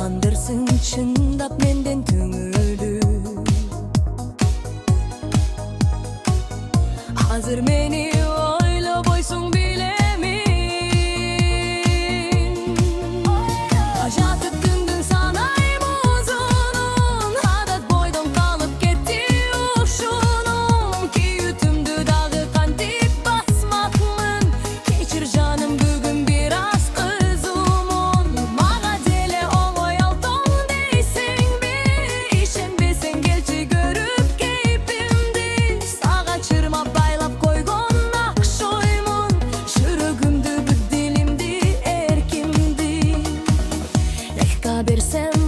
Sağandırсың чындап менден көңүлү. Hazır meni ойлобойсуң билемин. Ажатып күндүн санайм узунун, адат бойдон калып кетти ушунум. Күйүтүмдү дагы кантип басмакмын, кечир жаным бүгүн бир аз кызуумун. Мага деле оңой алтын дейсиңби, ишенбесең келчи көрүп кейпимди. Сага чырмап байлап койгон акшоймун, жүрөгүмдү бүт дилимди эркимди. Легко берсем